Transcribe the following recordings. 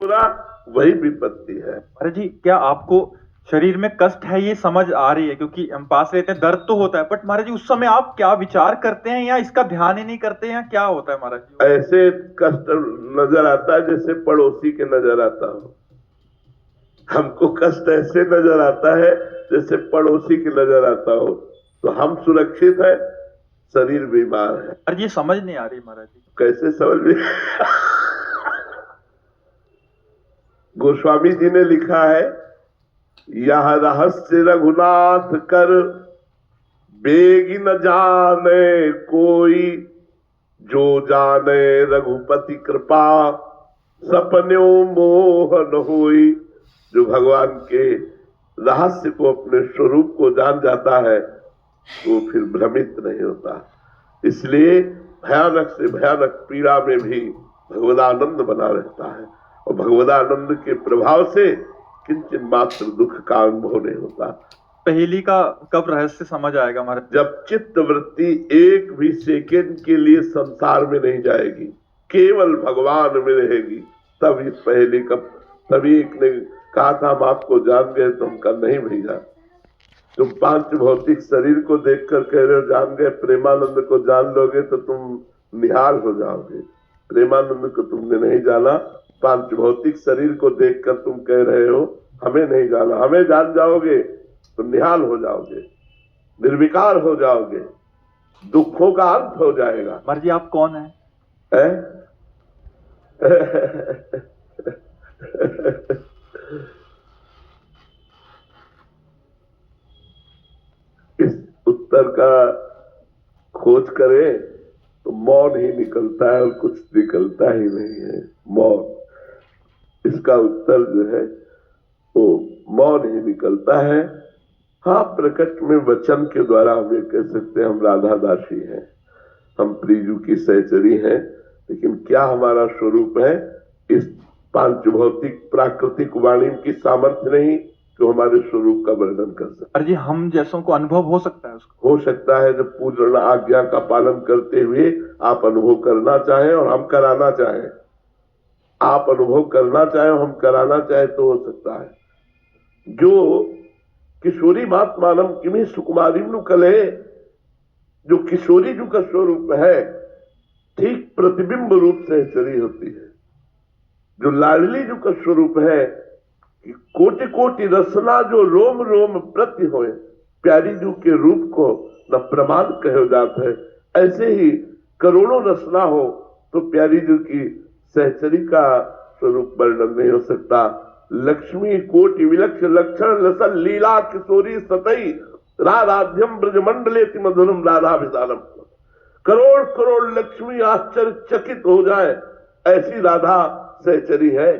पूरा वही विपत्ति है। अरे जी, क्या आपको शरीर में कष्ट है ये समझ आ रही है? क्योंकि हम पास रहते हैं, दर्द तो होता है, बट महाराज जी उस समय आप क्या विचार करते हैं, या इसका ध्यान ही नहीं करते हैं, क्या होता है महाराज जी? ऐसे कष्ट नजर आता है जैसे पड़ोसी के नजर आता हो। हमको कष्ट ऐसे नजर आता है जैसे पड़ोसी के नजर आता हो। तो हम सुरक्षित है, शरीर बीमार है। अरे ये समझ नहीं आ रही महाराज जी। कैसे समझ में? गोस्वामी जी ने लिखा है, यह रहस्य रघुनाथ कर बेगी न जाने कोई, जो जाने रघुपति कृपा सपन्यों मोह न होई। जो भगवान के रहस्य को, अपने स्वरूप को जान जाता है वो फिर भ्रमित नहीं होता। इसलिए भयानक से भयानक पीड़ा में भी भगवदानंद बना रहता है, और भगवदानंद के प्रभाव से किंचन मात्र दुख का अनुभव नहीं होता। पहेली का कब रहस्य समझ आएगा महाराज? जब चित्त वृत्ति एक भी सेकेंड के लिए संसार में नहीं जाएगी, केवल भगवान में रहेगी, तब इस पहेली का। तभी एक ने कहा था, हम आपको जान गए। तुम कहा नहीं भैया, तुम पांच भौतिक शरीर को देखकर कह रहे हो जान गए, प्रेमानंद को जान लोगे तो तुम निहाल हो जाओगे। प्रेमानंद को तुमने नहीं जाना, पांच भौतिक शरीर को देखकर तुम कह रहे हो हमें नहीं जाना। हमें जान जाओगे तो निहाल हो जाओगे, निर्विकार हो जाओगे, दुखों का अंत हो जाएगा। महाराज जी आप कौन है? इस उत्तर का खोज करें तो मौन ही निकलता है, और कुछ निकलता ही नहीं है। मौन, इसका उत्तर जो है वो मौन ही निकलता है। हाँ, प्रकट में वचन के द्वारा हम ये कह सकते हैं हम राधा दासी हैं, हम प्रियजू की सहचरी हैं, लेकिन क्या हमारा स्वरूप है? इस पांच भौतिक प्राकृतिक वाणी की सामर्थ्य नहीं जो हमारे स्वरूप का वर्णन कर सकते। अरे जी, हम जैसों को अनुभव हो सकता है उसको? हो सकता है, जब पूर्ण आज्ञा का पालन करते हुए आप अनुभव करना चाहें और हम कराना चाहें। आप अनुभव करना चाहें और हम कराना चाहें तो हो सकता है। जो किशोरी महात्मानम किमी सुकुमारी कले, जो किशोरी जी का स्वरूप है, ठीक प्रतिबिंब रूप से चली होती है। जो लाडली जी का स्वरूप है, कोटि कोटि रसना जो रोम रोम प्रति होए, प्यारी जी के रूप को न प्रमाण कहे जात है। ऐसे ही करोड़ों रसना हो तो प्यारी जी की सहचरी का स्वरूप वर्णन नहीं हो सकता। लक्ष्मी कोटि विलक्ष लक्षण लसल लीला किशोरी सतई, राधाध्यम ब्रजमंडलेति मधुरम राधा विदानम। करोड़ करोड़ लक्ष्मी आश्चर्यचकित हो जाए, ऐसी राधा सहचरी है।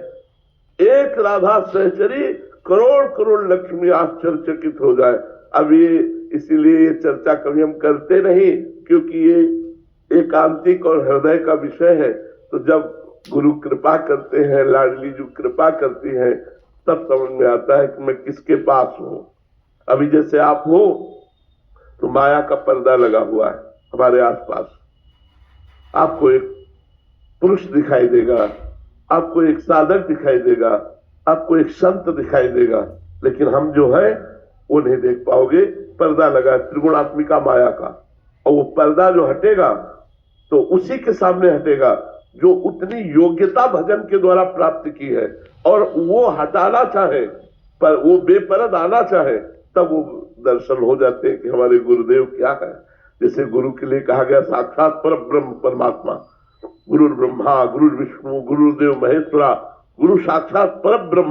एक राधा सहचरी, करोड़ करोड़ लक्ष्मी आश्चर्यचकित हो जाए। अब ये इसीलिए ये चर्चा कभी हम करते नहीं, क्योंकि ये एकांतिक और हृदय का विषय है। तो जब गुरु कृपा करते हैं, लाडली जो कृपा करती है, तब समझ में आता है कि मैं किसके पास हूं। अभी जैसे आप हो तो माया का पर्दा लगा हुआ है हमारे आसपास। आपको एक पुरुष दिखाई देगा, आपको एक साधक दिखाई देगा, आपको एक संत दिखाई देगा, लेकिन हम जो है वो नहीं देख पाओगे। पर्दा लगा त्रिगुणात्मिका माया का, और वो पर्दा जो हटेगा तो उसी के सामने हटेगा जो उतनी योग्यता भजन के द्वारा प्राप्त की है, और वो हटाना चाहे पर वो बेपरद आना चाहे, तब वो दर्शन हो जाते हैं कि हमारे गुरुदेव क्या है। जैसे गुरु के लिए कहा गया साक्षात पर ब्रह्म परमात्मा, गुरु ब्रह्मा गुरु विष्णु गुरुदेव महेश्वरा, गुरु साक्षात पर ब्रह्म।